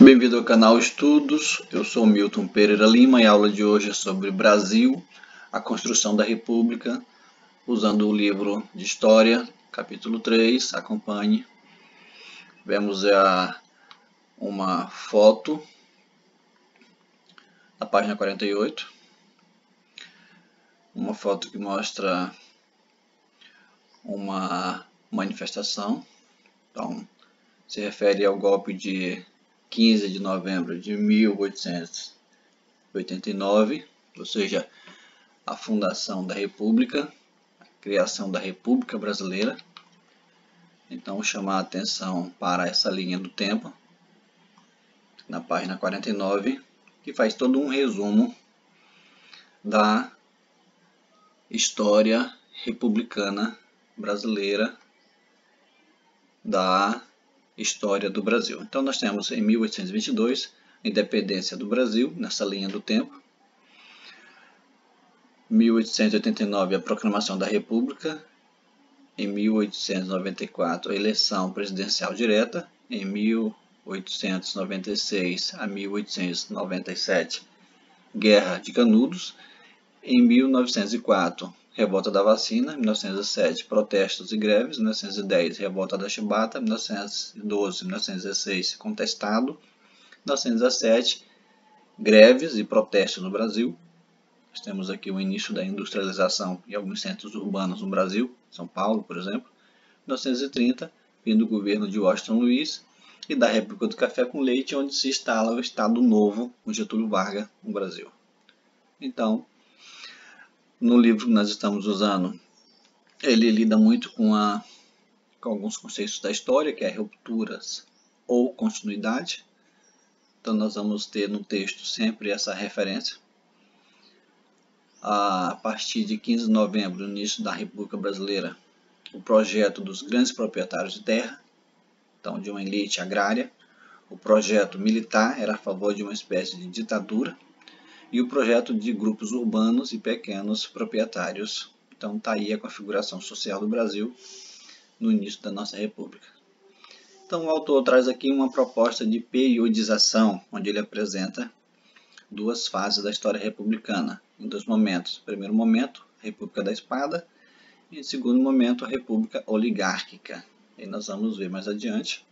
Bem-vindo ao canal Estudos, eu sou Milton Pereira Lima e a aula de hoje é sobre Brasil, a construção da República, usando o livro de História, capítulo 3, acompanhe. Vemos uma foto na página 48, uma foto que mostra uma manifestação, então se refere ao golpe de 15 de novembro de 1889, ou seja, a fundação da República, a criação da República Brasileira. Então, vou chamar a atenção para essa linha do tempo, na página 49, que faz todo um resumo da história republicana brasileira, da história do Brasil. Então nós temos em 1822 a independência do Brasil, nessa linha do tempo. 1889 a proclamação da República. Em 1894 a eleição presidencial direta. Em 1896 a 1897 Guerra de Canudos. Em 1904 Revolta da Vacina, 1907, protestos e greves, 1910, Revolta da Chibata, 1912, 1916, contestado, 1917, greves e protestos no Brasil. Nós temos aqui o início da industrialização em alguns centros urbanos no Brasil, São Paulo, por exemplo. 1930, fim do governo de Washington Luiz e da República do Café com Leite, onde se instala o Estado Novo, com Getúlio Vargas, no Brasil. Então, no livro que nós estamos usando, ele lida muito com alguns conceitos da história, que é rupturas ou continuidade. Então nós vamos ter no texto sempre essa referência. A partir de 15 de novembro, no início da República Brasileira, o projeto dos grandes proprietários de terra, então de uma elite agrária. O projeto militar era a favor de uma espécie de ditadura. E o projeto de grupos urbanos e pequenos proprietários. Então está aí a configuração social do Brasil no início da nossa República. Então o autor traz aqui uma proposta de periodização, onde ele apresenta duas fases da história republicana, em dois momentos. No primeiro momento, a República da Espada, e no segundo momento, a República Oligárquica. E nós vamos ver mais adiante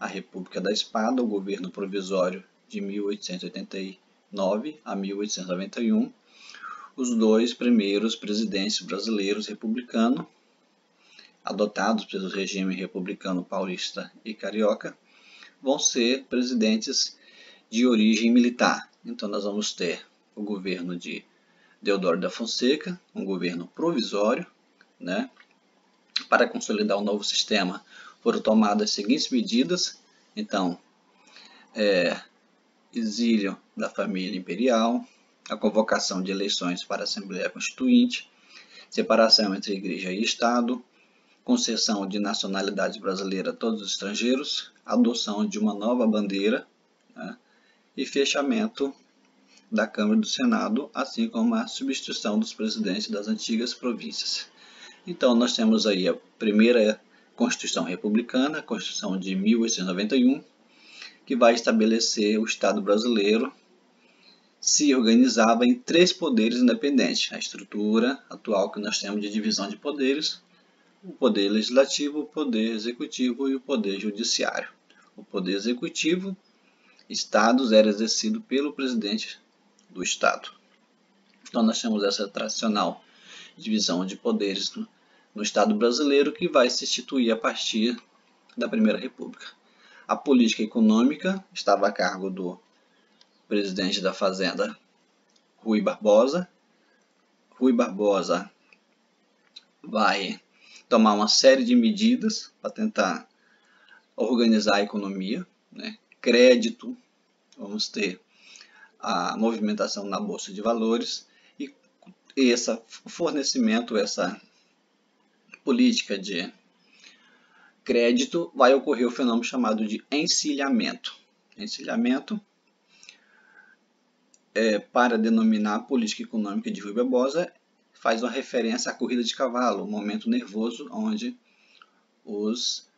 a República da Espada, o governo provisório de 1889 a 1891, os dois primeiros presidentes brasileiros republicanos, adotados pelo regime republicano paulista e carioca, vão ser presidentes de origem militar. Então nós vamos ter o governo de Deodoro da Fonseca, um governo provisório, né? Para consolidar o novo sistema foram tomadas as seguintes medidas. Então, exílio da família imperial, a convocação de eleições para a Assembleia Constituinte, separação entre Igreja e Estado, concessão de nacionalidade brasileira a todos os estrangeiros, adoção de uma nova bandeira, né, e fechamento da Câmara e do Senado, assim como a substituição dos presidentes das antigas províncias. Então nós temos aí a primeira Constituição Republicana, a Constituição de 1891, que vai estabelecer o Estado brasileiro se organizava em três poderes independentes. A estrutura atual que nós temos de divisão de poderes, o poder legislativo, o poder executivo e o poder judiciário. O poder executivo, estados, era exercido pelo presidente do Estado. Então nós temos essa tradicional divisão de poderes no Estado brasileiro, que vai se instituir a partir da Primeira República. A política econômica estava a cargo do presidente da Fazenda, Rui Barbosa. Rui Barbosa vai tomar uma série de medidas para tentar organizar a economia, né? Crédito, vamos ter a movimentação na Bolsa de Valores, e esse fornecimento, essa política de crédito, vai ocorrer o fenômeno chamado de encilhamento. Encilhamento, para denominar a política econômica de Rui Barbosa, faz uma referência à corrida de cavalo, um momento nervoso onde os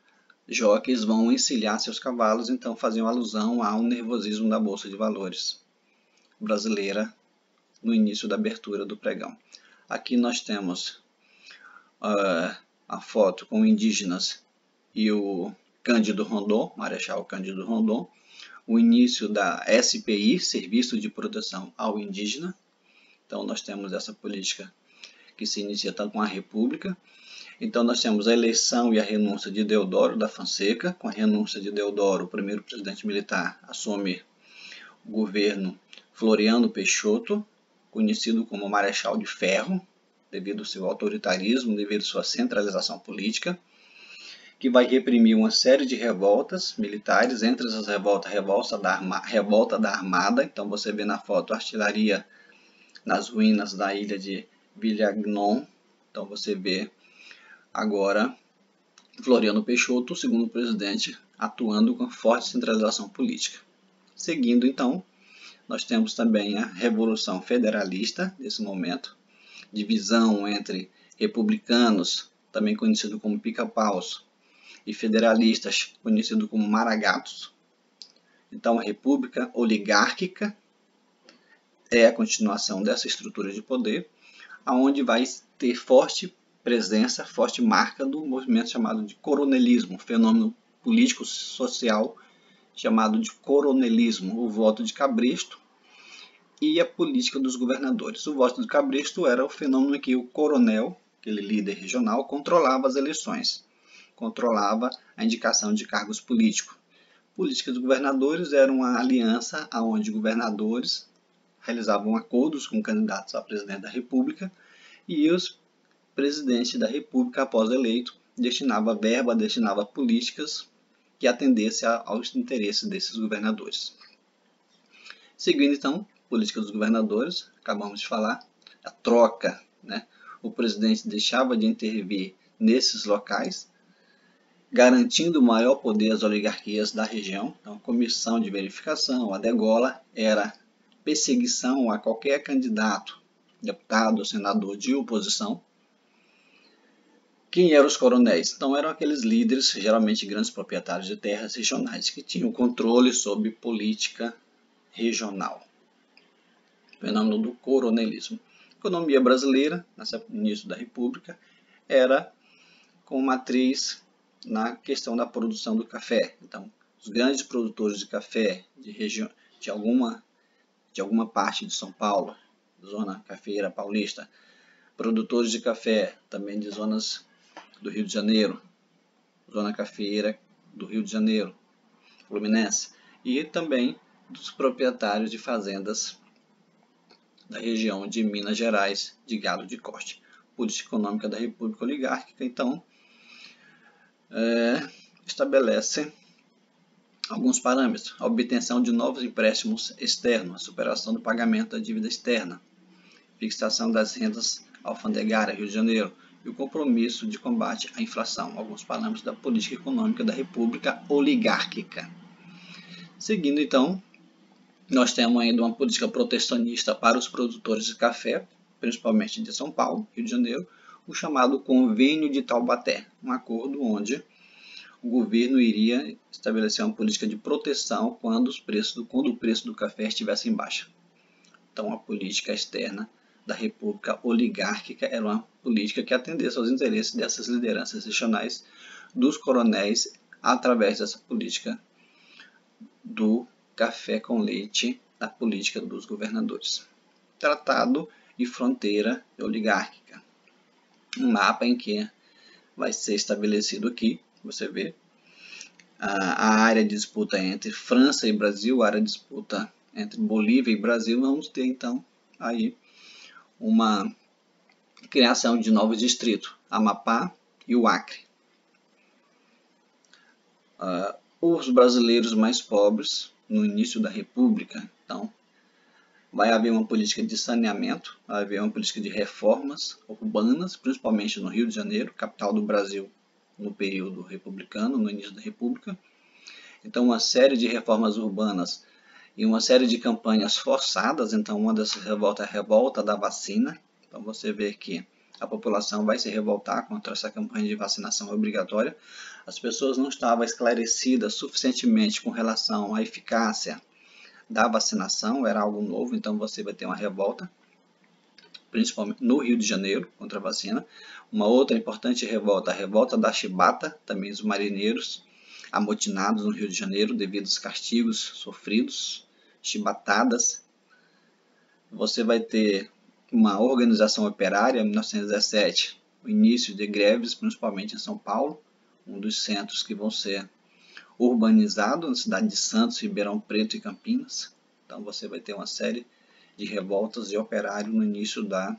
jockeys vão encilhar seus cavalos, então faziam alusão ao nervosismo da Bolsa de Valores brasileira no início da abertura do pregão. Aqui nós temos a foto com indígenas e o Cândido Rondon, Marechal Cândido Rondon, o início da SPI, Serviço de Proteção ao Indígena. Então nós temos essa política que se inicia tanto com a República. Então nós temos a eleição e a renúncia de Deodoro da Fonseca. Com a renúncia de Deodoro, o primeiro presidente militar assume o governo Floriano Peixoto, conhecido como Marechal de Ferro, devido ao seu autoritarismo, devido à sua centralização política, que vai reprimir uma série de revoltas militares, entre essas revoltas, revolta da Armada. Então você vê na foto artilharia nas ruínas da ilha de Villagnon. Então você vê agora Floriano Peixoto, o segundo presidente, atuando com forte centralização política. Seguindo então, nós temos também a Revolução Federalista, nesse momento, divisão entre republicanos, também conhecido como pica-paus, e federalistas, conhecido como maragatos. Então, a república oligárquica é a continuação dessa estrutura de poder, onde vai ter forte presença, forte marca do movimento chamado de coronelismo, fenômeno político-social chamado de coronelismo, o voto de cabresto e a política dos governadores. O voto de cabresto era o fenômeno em que o coronel, aquele líder regional, controlava as eleições, controlava a indicação de cargos políticos. Política dos governadores era uma aliança onde governadores realizavam acordos com candidatos a presidente da República e os presidentes da República, após eleito, destinava verba, destinava políticas que atendessem aos interesses desses governadores. Seguindo então, política dos governadores, acabamos de falar, a troca, né? O presidente deixava de intervir nesses locais, garantindo maior poder às oligarquias da região. Então, a comissão de verificação, a degola, era perseguição a qualquer candidato, deputado, senador de oposição. Quem eram os coronéis? Então eram aqueles líderes, geralmente grandes proprietários de terras regionais, que tinham controle sobre política regional. Fenômeno do coronelismo. A economia brasileira, nesse início da República, era com matriz na questão da produção do café. Então, os grandes produtores de café de alguma parte de São Paulo, zona cafeeira paulista, produtores de café também de zonas do Rio de Janeiro, zona cafeeira do Rio de Janeiro, Fluminense, e também dos proprietários de fazendas da região de Minas Gerais de gado de corte. Política econômica da República Oligárquica, então, estabelece alguns parâmetros: a obtenção de novos empréstimos externos, a superação do pagamento da dívida externa, fixação das rendas alfandegárias, Rio de Janeiro, e o compromisso de combate à inflação, alguns parâmetros da política econômica da República Oligárquica. Seguindo, então, nós temos ainda uma política protecionista para os produtores de café, principalmente de São Paulo, Rio de Janeiro, o chamado Convênio de Taubaté, um acordo onde o governo iria estabelecer uma política de proteção quando o preço do café estivesse em baixa. Então, a política externa da República Oligárquica era uma política que atendesse aos interesses dessas lideranças regionais, dos coronéis, através dessa política do café com leite, da política dos governadores. Tratado e fronteira oligárquica. Um mapa em que vai ser estabelecido aqui, você vê, a área de disputa entre França e Brasil, a área de disputa entre Bolívia e Brasil. Vamos ter então aí uma criação de novos distritos, Amapá e o Acre. Os brasileiros mais pobres, no início da República, então, vai haver uma política de saneamento, vai haver uma política de reformas urbanas, principalmente no Rio de Janeiro, capital do Brasil no período republicano, no início da República. Então, uma série de reformas urbanas e uma série de campanhas forçadas. Então, uma dessas revoltas é a revolta da vacina. Então, você vê que a população vai se revoltar contra essa campanha de vacinação obrigatória, as pessoas não estavam esclarecidas suficientemente com relação à eficácia da vacinação, era algo novo, então você vai ter uma revolta, principalmente no Rio de Janeiro, contra a vacina. Uma outra importante revolta, a revolta da Chibata, também os marinheiros amotinados no Rio de Janeiro devido aos castigos sofridos, chibatadas. Você vai ter uma organização operária, em 1917, o início de greves, principalmente em São Paulo, um dos centros que vão ser urbanizados, na cidade de Santos, Ribeirão Preto e Campinas. Então você vai ter uma série de revoltas de operário no início da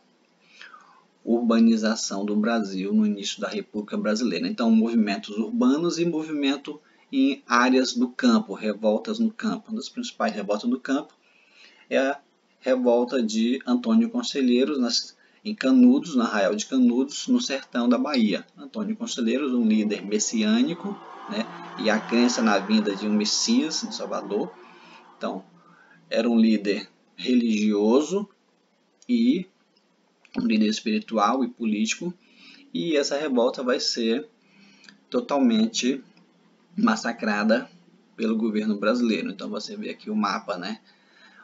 urbanização do Brasil, no início da República Brasileira. Então, movimentos urbanos e movimento em áreas do campo, revoltas no campo. Uma das principais revoltas do campo é a revolta de Antônio Conselheiros em Canudos, no Arraial de Canudos, no sertão da Bahia. Antônio Conselheiros, um líder messiânico, né, e a crença na vinda de um Messias em Salvador. Então, era um líder religioso e um líder espiritual e político, e essa revolta vai ser totalmente massacrada pelo governo brasileiro. Então você vê aqui o mapa, né?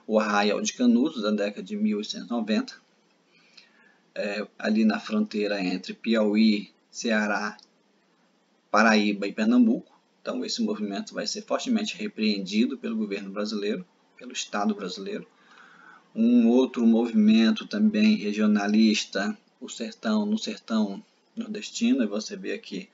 O Arraial de Canudos, da década de 1890, ali na fronteira entre Piauí, Ceará, Paraíba e Pernambuco. Então esse movimento vai ser fortemente repreendido pelo governo brasileiro, pelo Estado brasileiro. Um outro movimento também regionalista, no sertão nordestino, e você vê aqui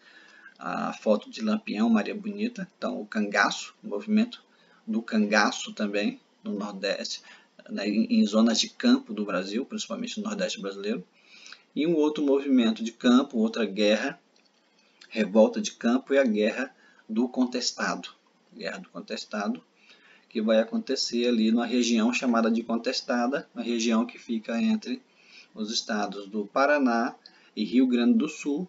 a foto de Lampião, Maria Bonita. Então o cangaço, o movimento do cangaço também no Nordeste, né, em zonas de campo do Brasil, principalmente no Nordeste brasileiro. E um outro movimento de campo, outra guerra, revolta de campo, é a Guerra do Contestado. Guerra do Contestado, que vai acontecer ali numa região chamada de Contestada, uma região que fica entre os estados do Paraná e Rio Grande do Sul.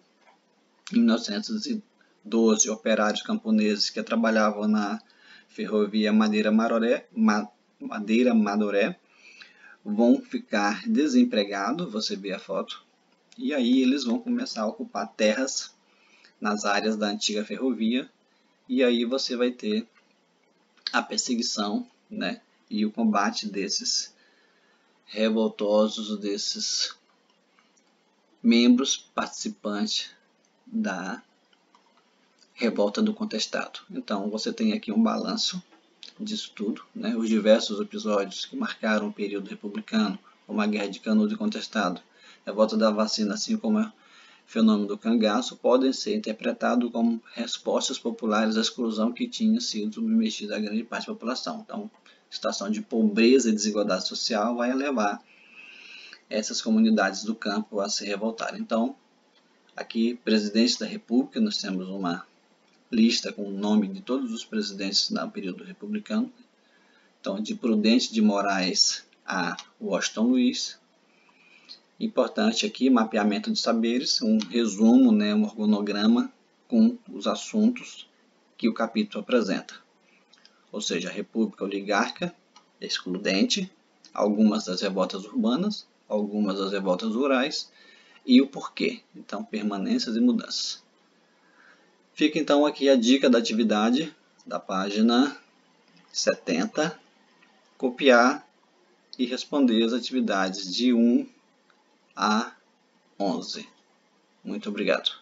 Em 1912, operários camponeses que trabalhavam na ferrovia Madeira Madoré vão ficar desempregados, você vê a foto, e aí eles vão começar a ocupar terras nas áreas da antiga ferrovia, e aí você vai ter a perseguição, né, e o combate desses revoltosos, desses membros participantes da revolta do contestado. Então você tem aqui um balanço disso tudo, né, os diversos episódios que marcaram o período republicano, como a Guerra de Canudos e Contestado, a revolta da vacina, assim como o fenômeno do cangaço, podem ser interpretados como respostas populares à exclusão que tinha sido submetida a grande parte da população. Então, a situação de pobreza e desigualdade social vai levar essas comunidades do campo a se revoltarem. Então, aqui, presidentes da República, nós temos uma lista com o nome de todos os presidentes no período republicano. Então, de Prudente de Moraes a Washington Luiz. Importante aqui, mapeamento de saberes, um resumo, né, um organograma com os assuntos que o capítulo apresenta. Ou seja, a República Oligarca, excludente, algumas das revoltas urbanas, algumas das revoltas rurais e o porquê. Então, permanências e mudanças. Fica então aqui a dica da atividade da página 70, copiar e responder as atividades de 1 a 11. Muito obrigado.